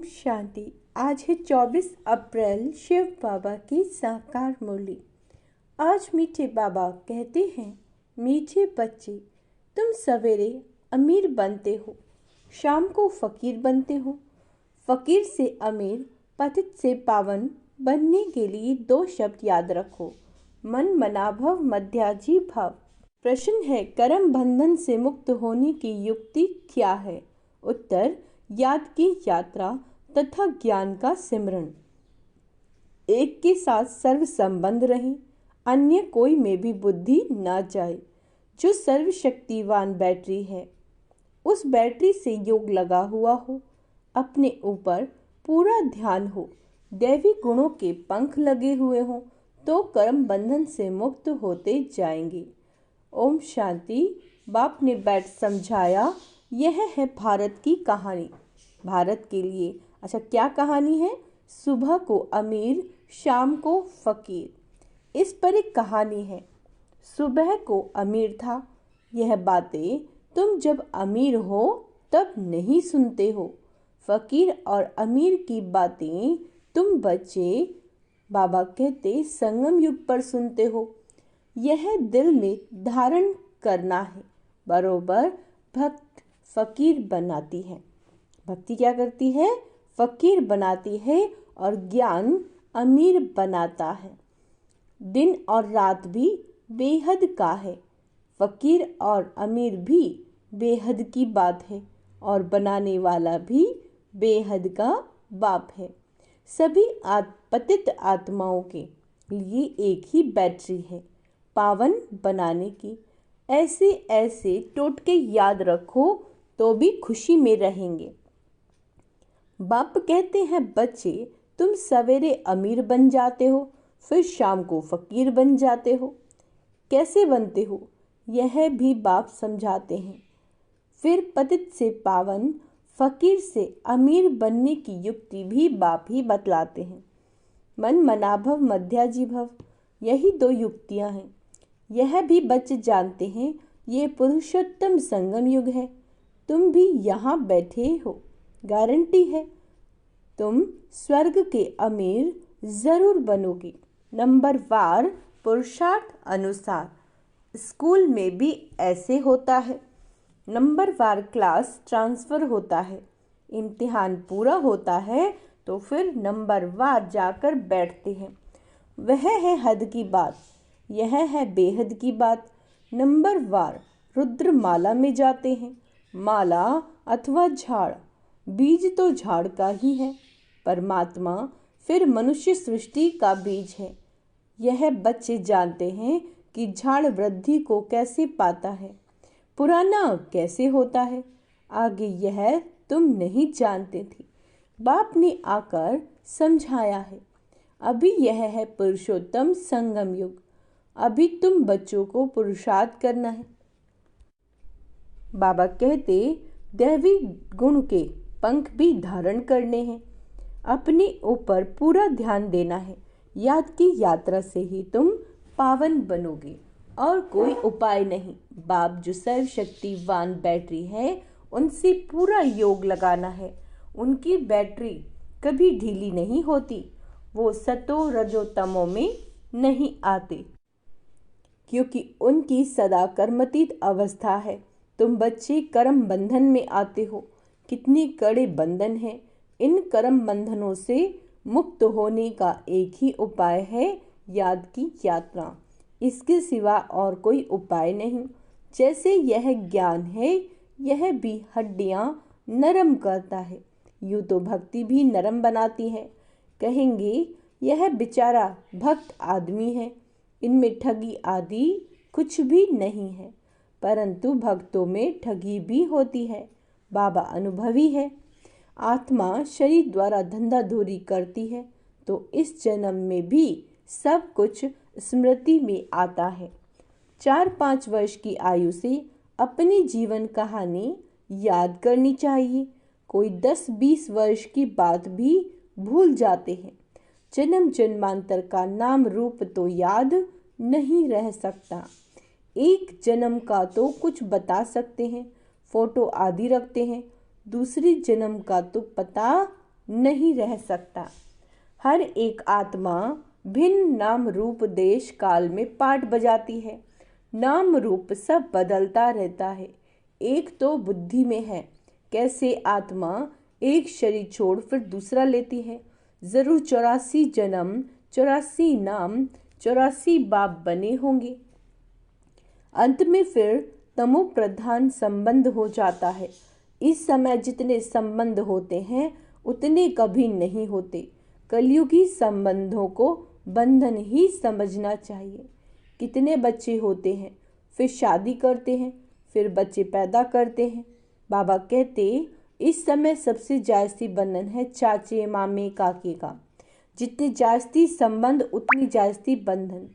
शांति। आज है 24 अप्रैल, शिव बाबा की साकार मुरली। आज मीठे बाबा कहते हैं, मीठे बच्चे, तुम सवेरे अमीर बनते हो, शाम को फकीर बनते हो। फकीर से अमीर, पतित से पावन बनने के लिए दो शब्द याद रखो, मन मनाभव मध्याजी भाव। प्रश्न है, कर्म बंधन से मुक्त होने की युक्ति क्या है? उत्तर, याद की यात्रा तथा ज्ञान का सिमरण। एक के साथ सर्व संबंध रहे, अन्य कोई में भी बुद्धि न जाए। जो सर्वशक्तिवान बैटरी है, उस बैटरी से योग लगा हुआ हो, अपने ऊपर पूरा ध्यान हो, दैवी गुणों के पंख लगे हुए हों, तो कर्म बंधन से मुक्त होते जाएंगे। ओम शांति। बाप ने बैठ समझाया, यह है भारत की कहानी। भारत के लिए अच्छा क्या कहानी है? सुबह को अमीर, शाम को फकीर। इस पर एक कहानी है। सुबह को अमीर था। यह बातें तुम जब अमीर हो तब नहीं सुनते हो। फकीर और अमीर की बातें तुम बच्चे, बाबा कहते, संगम युग पर सुनते हो। यह दिल में धारण करना है। बरोबर भक्त फकीर बनाती है। भक्ति क्या करती है? फकीर बनाती है और ज्ञान अमीर बनाता है। दिन और रात भी बेहद का है। फकीर और अमीर भी बेहद की बात है और बनाने वाला भी बेहद का बाप है। सभी पतित आत्माओं के लिए एक ही बैटरी है, पावन बनाने की। ऐसे ऐसे टोटके याद रखो तो भी खुशी में रहेंगे। बाप कहते हैं, बच्चे, तुम सवेरे अमीर बन जाते हो, फिर शाम को फकीर बन जाते हो। कैसे बनते हो, यह भी बाप समझाते हैं। फिर पतित से पावन, फकीर से अमीर बनने की युक्ति भी बाप ही बतलाते हैं। मन मनाभव मध्याजी भव, यही दो युक्तियां हैं। यह भी बच्चे जानते हैं, ये पुरुषोत्तम संगम युग है। तुम भी यहाँ बैठे हो, गारंटी है तुम स्वर्ग के अमीर जरूर बनोगे। नंबर वार पुरुषार्थ अनुसार। स्कूल में भी ऐसे होता है। नंबर वार क्लास ट्रांसफ़र होता है। इम्तिहान पूरा होता है तो फिर नंबर वार जाकर बैठते हैं। वह है हद की बात, यह है बेहद की बात। नंबर वार रुद्र माला में जाते हैं। माला अथवा झाड़, बीज तो झाड़ का ही है। परमात्मा फिर मनुष्य सृष्टि का बीज है। यह बच्चे जानते हैं कि झाड़ वृद्धि को कैसे पाता है, पुराना कैसे होता है। आगे यह तुम नहीं जानते थे, बाप ने आकर समझाया है। अभी यह है पुरुषोत्तम संगम युग। अभी तुम बच्चों को पुरुषार्थ करना है। बाबा कहते, दैवी गुण के पंख भी धारण करने हैं। अपने ऊपर पूरा ध्यान देना है। याद की यात्रा से ही तुम पावन बनोगे और कोई उपाय नहीं। बाप जो सर्वशक्तिवान बैटरी है, उनसे पूरा योग लगाना है। उनकी बैटरी कभी ढीली नहीं होती। वो सतो रजो तमो में नहीं आते, क्योंकि उनकी सदा कर्मतीत अवस्था है। तुम बच्चे कर्म बंधन में आते हो। कितने कड़े बंधन हैं। इन कर्म बंधनों से मुक्त होने का एक ही उपाय है, याद की यात्रा। इसके सिवा और कोई उपाय नहीं। जैसे यह ज्ञान है, यह भी हड्डियां नरम करता है, यूँ तो भक्ति भी नरम बनाती है। कहेंगे, यह बेचारा भक्त आदमी है, इनमें ठगी आदि कुछ भी नहीं है। परंतु भक्तों में ठगी भी होती है। बाबा अनुभवी है। आत्मा शरीर द्वारा धंधाधोरी करती है तो इस जन्म में भी सब कुछ स्मृति में आता है। 4-5 वर्ष की आयु से अपनी जीवन कहानी याद करनी चाहिए। कोई 10-20 वर्ष की बात भी भूल जाते हैं। जन्म जन्मांतर का नाम रूप तो याद नहीं रह सकता। एक जन्म का तो कुछ बता सकते हैं, फोटो आदि रखते हैं। दूसरी जन्म का तो पता नहीं रह सकता। हर एक आत्मा भिन्न नाम रूप देश काल में पाठ बजाती है। नाम रूप सब बदलता रहता है। एक तो बुद्धि में है, कैसे आत्मा एक शरीर छोड़ फिर दूसरा लेती है। जरूर 84 जन्म, 84 नाम, 84 बाप बने होंगे। अंत में फिर तमो प्रधान संबंध हो जाता है। इस समय जितने संबंध होते हैं उतने कभी नहीं होते। कलयुगी संबंधों को बंधन ही समझना चाहिए। कितने बच्चे होते हैं, फिर शादी करते हैं, फिर बच्चे पैदा करते हैं। बाबा कहते इस समय सबसे जायज़ी बंधन है चाचे मामे काके का। जितने जायज़ी संबंध उतनी जायज़ी बंधन।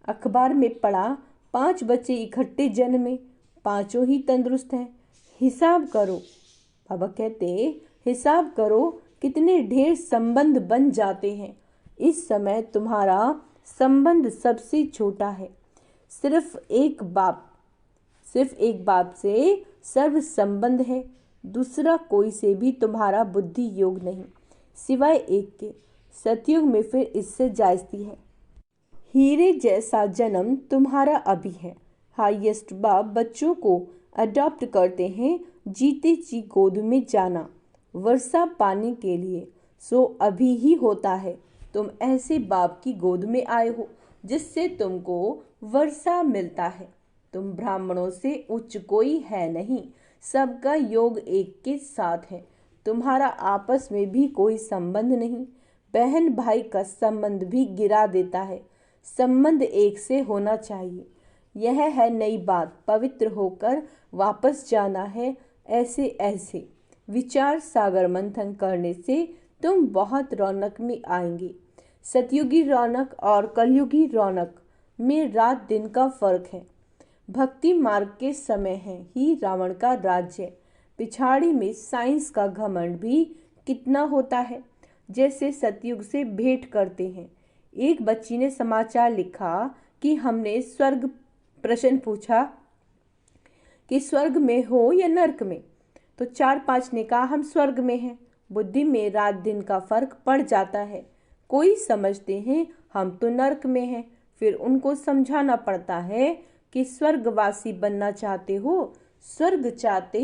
अखबार में पढ़ा 5 बच्चे इकट्ठे जन्मे, पांचों ही तंदुरुस्त हैं। हिसाब करो, बाबा कहते हिसाब करो कितने ढेर संबंध बन जाते हैं। इस समय तुम्हारा संबंध सबसे छोटा है। सिर्फ एक बाप से सर्व संबंध है। दूसरा कोई से भी तुम्हारा बुद्धि योग नहीं, सिवाय एक के। सतयुग में फिर इससे जायज़ी है। हीरे जैसा जन्म तुम्हारा अभी है। हाईएस्ट बाप बच्चों को अडॉप्ट करते हैं जीते जी गोद में जाना वर्षा पाने के लिए। सो अभी ही होता है। तुम ऐसे बाप की गोद में आए हो जिससे तुमको वर्षा मिलता है। तुम ब्राह्मणों से उच्च कोई है नहीं, सबका योग एक के साथ है। तुम्हारा आपस में भी कोई संबंध नहीं। बहन भाई का संबंध भी गिरा देता है। संबंध एक से होना चाहिए। यह है नई बात। पवित्र होकर वापस जाना है। ऐसे ऐसे विचार सागर मंथन करने से तुम बहुत रौनक में आएंगे। सतयुगी रौनक और कलयुगी रौनक में रात दिन का फर्क है। भक्ति मार्ग के समय है ही रावण का राज्य। पिछाड़ी में साइंस का घमंड भी कितना होता है। जैसे सतयुग से भेंट करते हैं। एक बच्ची ने समाचार लिखा कि हमने स्वर्ग प्रश्न पूछा कि स्वर्ग में हो या नर्क में, तो 4-5 ने कहा हम स्वर्ग में हैं। बुद्धि में रात दिन का फर्क पड़ जाता है। कोई समझते हैं हम तो नर्क में हैं, फिर उनको समझाना पड़ता है कि स्वर्गवासी बनना चाहते हो, स्वर्ग चाहते।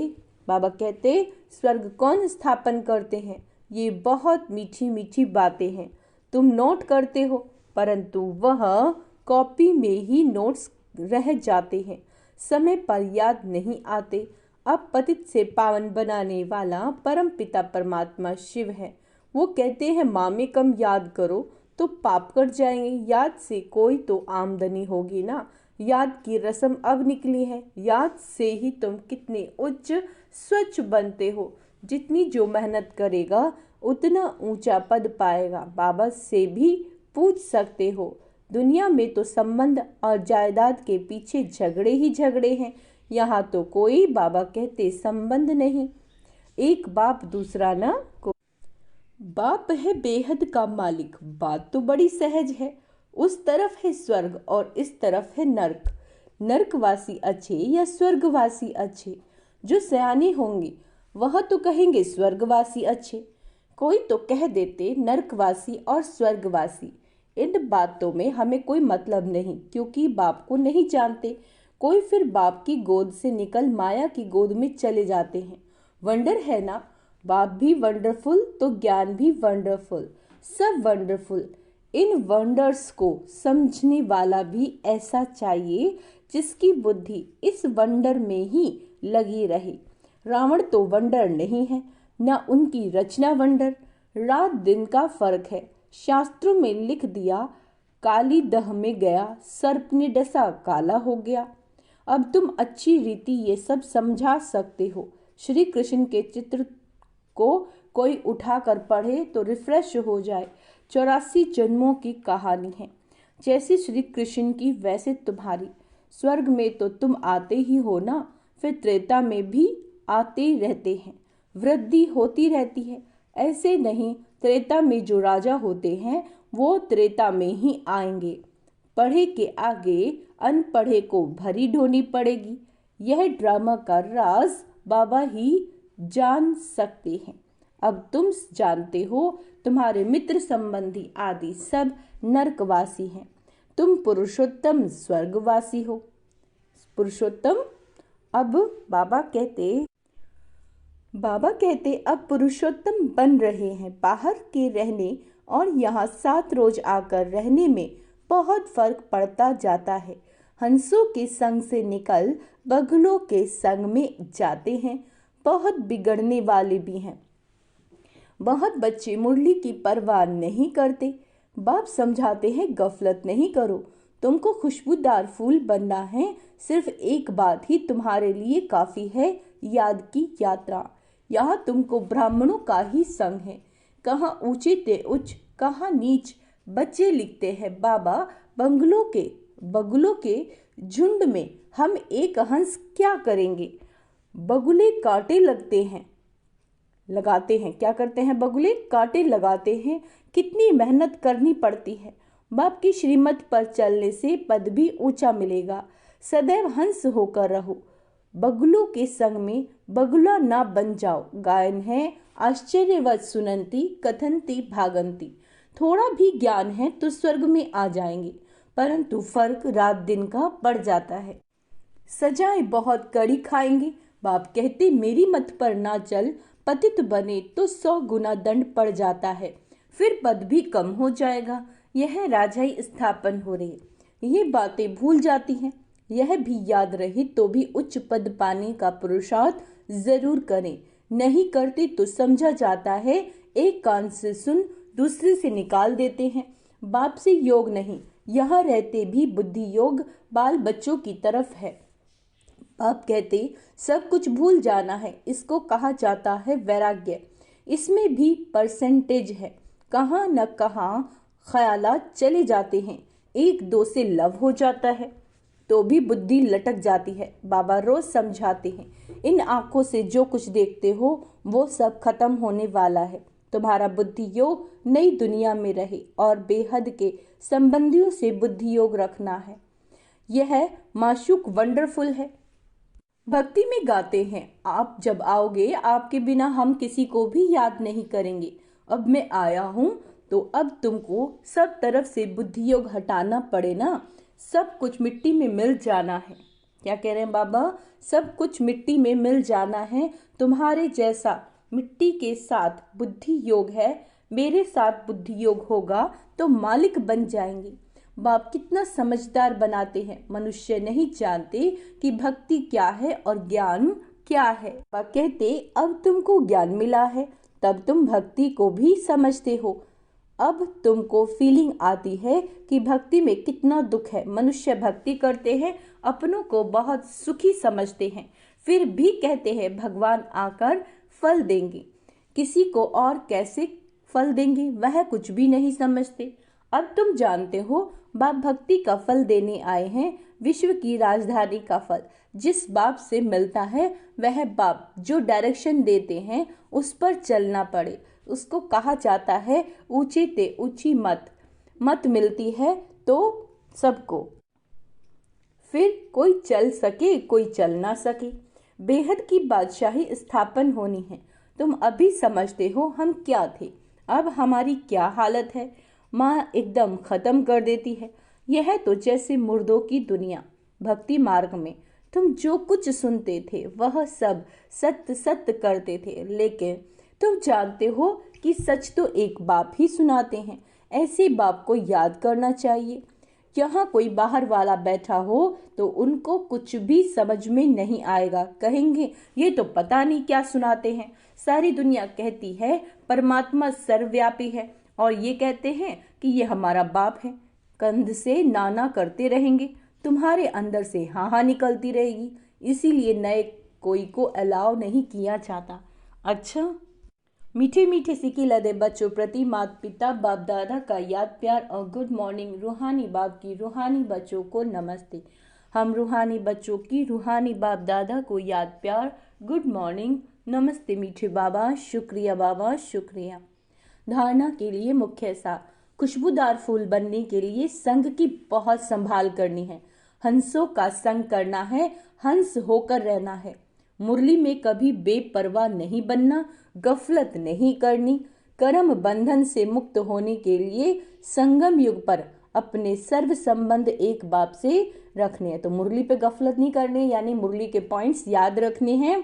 बाबा कहते स्वर्ग कौन स्थापन करते हैं। ये बहुत मीठी मीठी बातें हैं, तुम नोट करते हो, परंतु वह कॉपी में ही नोट्स रह जाते हैं, समय पर याद नहीं आते। अब पतित से पावन बनाने वाला परम पिता परमात्मा शिव है। वो कहते हैं मामे कम याद करो तो पाप कट जाएंगे। याद से कोई तो आमदनी होगी ना। याद की रस्म अब निकली है। याद से ही तुम कितने उच्च स्वच्छ बनते हो। जितनी जो मेहनत करेगा उतना ऊंचा पद पाएगा। बाबा से भी पूछ सकते हो। दुनिया में तो संबंध और जायदाद के पीछे झगड़े ही झगड़े हैं। यहाँ तो कोई बाबा कहते संबंध नहीं। एक बाप दूसरा ना को। बाप है बेहद का मालिक। बात तो बड़ी सहज है। उस तरफ है स्वर्ग और इस तरफ है नर्क। नर्कवासी अच्छे या स्वर्गवासी अच्छे? जो सयाने होंगे वह तो कहेंगे स्वर्गवासी अच्छे। कोई तो कह देते नर्कवासी और स्वर्गवासी। इन बातों में हमें कोई मतलब नहीं, क्योंकि बाप को नहीं जानते। कोई फिर बाप की गोद से निकल माया की गोद में चले जाते हैं। वंडर है ना। बाप भी वंडरफुल तो ज्ञान भी वंडरफुल, सब वंडरफुल। इन वंडर्स को समझने वाला भी ऐसा चाहिए जिसकी बुद्धि इस वंडर में ही लगी रहे। रावण तो वंडर नहीं है, न उनकी रचना वंडर। रात दिन का फर्क है। शास्त्रों में लिख दिया काली दह में गया, सर्प ने डसा काला हो गया। अब तुम अच्छी रीति ये सब समझा सकते हो। श्री कृष्ण के चित्र को कोई उठाकर पढ़े तो रिफ्रेश हो जाए। 84 जन्मों की कहानी है। जैसी श्री कृष्ण की वैसे तुम्हारी। स्वर्ग में तो तुम आते ही हो ना, फिर त्रेता में भी आते रहते हैं। वृद्धि होती रहती है। ऐसे नहीं, त्रेता में जो राजा होते हैं वो त्रेता में ही आएंगे। पढ़े के आगे अनपढ़े को भरी ढोनी पड़ेगी। यह ड्रामा का राज बाबा ही जान सकते हैं। अब तुम जानते हो तुम्हारे मित्र संबंधी आदि सब नरकवासी हैं, तुम पुरुषोत्तम स्वर्गवासी हो। पुरुषोत्तम, अब बाबा कहते अब पुरुषोत्तम बन रहे हैं। बाहर के रहने और यहाँ 7 रोज आकर रहने में बहुत फर्क पड़ता जाता है। हंसों के संग से निकल बगुलों के संग में जाते हैं। बहुत बिगड़ने वाले भी हैं। बहुत बच्चे मुरली की परवाह नहीं करते। बाप समझाते हैं गफलत नहीं करो, तुमको खुशबूदार फूल बनना है। सिर्फ एक बात ही तुम्हारे लिए काफी है, याद की यात्रा। यहाँ तुमको ब्राह्मणों का ही संग है। कहाँ ऊंचे ते उच्च, कहाँ नीच। बच्चे लिखते हैं बाबा बगुलों के झुंड में हम एक हंस क्या करेंगे। बगुले कांटे लगाते हैं। क्या करते हैं बगुले? कांटे लगाते हैं। कितनी मेहनत करनी पड़ती है। बाप की श्रीमत पर चलने से पद भी ऊंचा मिलेगा। सदैव हंस होकर रहो। बगुलों के संग में बगुला ना बन जाओ। गायन है आश्चर्यवत सुनंती कथनती भागंती। थोड़ा भी ज्ञान है तो स्वर्ग में आ जाएंगे, परंतु फर्क रात दिन का बढ़ जाता है। सजाएं बहुत कड़ी खाएंगे। बाप कहते मेरी मत पर ना चल, पतित बने तो 100 गुना दंड पड़ जाता है, फिर पद भी कम हो जाएगा। यह राजाई स्थापन हो रही, ये बातें भूल जाती हैं। यह भी याद रहे तो भी उच्च पद पाने का पुरुषार्थ जरूर करें। नहीं करते तो समझा जाता है एक कान से सुन दूसरे से निकाल देते हैं। बाप से योग नहीं, यहाँ रहते भी बुद्धि योग बाल बच्चों की तरफ है। बाप कहते सब कुछ भूल जाना है, इसको कहा जाता है वैराग्य। इसमें भी परसेंटेज है। कहाँ न कहाँ ख्यालात चले जाते हैं। 1-2 से लव हो जाता है तो भी बुद्धि लटक जाती है। बाबा रोज समझाते हैं इन आंखों से जो कुछ देखते हो वो सब खत्म होने वाला है। तुम्हारा बुद्धि योग नई दुनिया में रहे और बेहद के संबंधियों से बुद्धि योग रखना है। यह माशूक वंडरफुल है। भक्ति में गाते हैं आप जब आओगे आपके बिना हम किसी को भी याद नहीं करेंगे। अब मैं आया हूँ तो अब तुमको सब तरफ से बुद्धि योग हटाना पड़े ना। सब कुछ मिट्टी में मिल जाना है। क्या कह रहे हैं बाबा? सब कुछ मिट्टी में मिल जाना है। तुम्हारे जैसा मिट्टी के साथ बुद्धि योग है, मेरे साथ बुद्धि योग होगा तो मालिक बन जाएंगे। बाप कितना समझदार बनाते हैं। मनुष्य नहीं जानते कि भक्ति क्या है और ज्ञान क्या है। बाबा कहते अब तुमको ज्ञान मिला है तब तुम भक्ति को भी समझते हो। अब तुमको फीलिंग आती है कि भक्ति में कितना दुख है। मनुष्य भक्ति करते हैं, अपनों को बहुत सुखी समझते हैं, फिर भी कहते हैं भगवान आकर फल देंगे। किसी को और कैसे फल देंगे वह कुछ भी नहीं समझते। अब तुम जानते हो बाप भक्ति का फल देने आए हैं, विश्व की राजधानी का फल। जिस बाप से मिलता है वह बाप जो डायरेक्शन देते हैं उस पर चलना पड़े, उसको कहा जाता है ऊंचे ते ऊंची मत मिलती है तो सबको, फिर कोई चल सके कोई चल ना सके। बेहद की बादशाही स्थापन होनी है। तुम अभी समझते हो हम क्या थे, अब हमारी क्या हालत है। माँ एकदम खत्म कर देती है। यह तो जैसे मुर्दों की दुनिया। भक्ति मार्ग में तुम जो कुछ सुनते थे वह सब सत्य करते थे, लेकिन तुम जानते हो कि सच तो एक बाप ही सुनाते हैं। ऐसे बाप को याद करना चाहिए। यहाँ कोई बाहर वाला बैठा हो तो उनको कुछ भी समझ में नहीं आएगा। कहेंगे ये तो पता नहीं क्या सुनाते हैं। सारी दुनिया कहती है परमात्मा सर्वव्यापी है और ये कहते हैं कि ये हमारा बाप है। कंध से नाना करते रहेंगे, तुम्हारे अंदर से हाँ निकलती रहेगी। इसीलिए नए कोई को अलाउ नहीं किया जाता। अच्छा, मीठे मीठे सिक्के लदे बच्चों प्रति माता पिता बाप दादा का याद प्यार और गुड मॉर्निंग। रूहानी बाप की रूहानी बच्चों को नमस्ते। हम रूहानी बच्चों की रूहानी बाप दादा को याद प्यार गुड मॉर्निंग नमस्ते। मीठे बाबा शुक्रिया, बाबा शुक्रिया। धारणा के लिए मुख्य सा खुशबूदार फूल बनने के लिए संग की बहुत संभाल करनी है। हंसों का संग करना है, हंस होकर रहना है। मुरली में कभी बेपरवाह नहीं बनना, गफलत नहीं करनी। कर्म बंधन से मुक्त होने के लिए संगम युग पर अपने सर्व संबंध एक बाप से रखने हैं। तो मुरली पे गफलत नहीं करनी, यानी मुरली के पॉइंट्स याद रखने हैं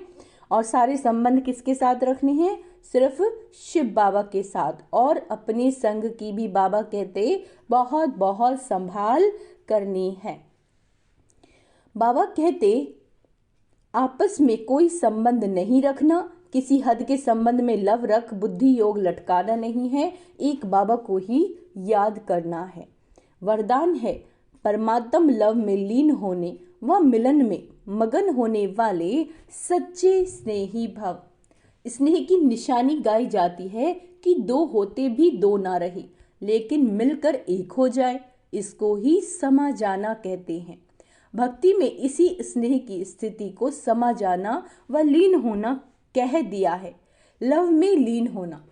और सारे संबंध किसके साथ रखने हैं? सिर्फ शिव बाबा के साथ। और अपने संग की भी बाबा कहते बहुत बहुत संभाल करनी है। बाबा कहते आपस में कोई संबंध नहीं रखना, किसी हद के संबंध में लव रख बुद्धि योग लटकाना नहीं है, एक बाबा को ही याद करना है। वरदान है परमात्म लव में लीन होने व मिलन में मगन होने वाले सच्चे स्नेही भव। स्नेह की निशानी गाई जाती है कि दो होते भी दो ना रहे, लेकिन मिलकर एक हो जाए, इसको ही समा जाना कहते हैं। भक्ति में इसी स्नेह की स्थिति को समा जाना व लीन होना कह दिया है। लव में लीन होना,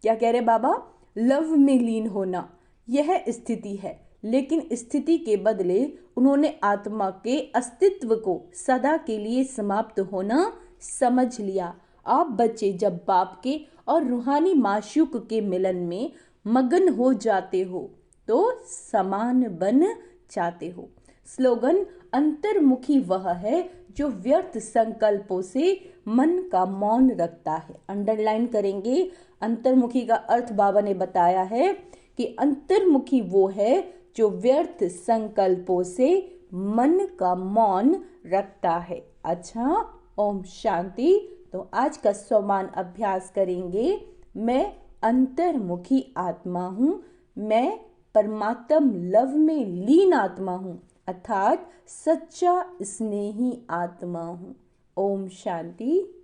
क्या कह रहे बाबा? लव में लीन होना यह स्थिति है, लेकिन स्थिति के बदले उन्होंने आत्मा के अस्तित्व को सदा के लिए समाप्त होना समझ लिया। आप बच्चे जब बाप के और रूहानी माशूक के मिलन में मगन हो जाते हो तो समान बन जाते हो। स्लोगन अंतर्मुखी वह है जो व्यर्थ संकल्पों से मन का मौन रखता है। अंडरलाइन करेंगे, अंतर्मुखी का अर्थ बाबा ने बताया है कि अंतर्मुखी वो है जो व्यर्थ संकल्पों से मन का मौन रखता है। अच्छा, ओम शांति। तो आज का स्वमान अभ्यास करेंगे। मैं अंतर्मुखी आत्मा हूँ, मैं परमात्म लव में लीन आत्मा हूँ, अर्थात सच्चा स्नेही आत्मा हूँ। ओम शांति।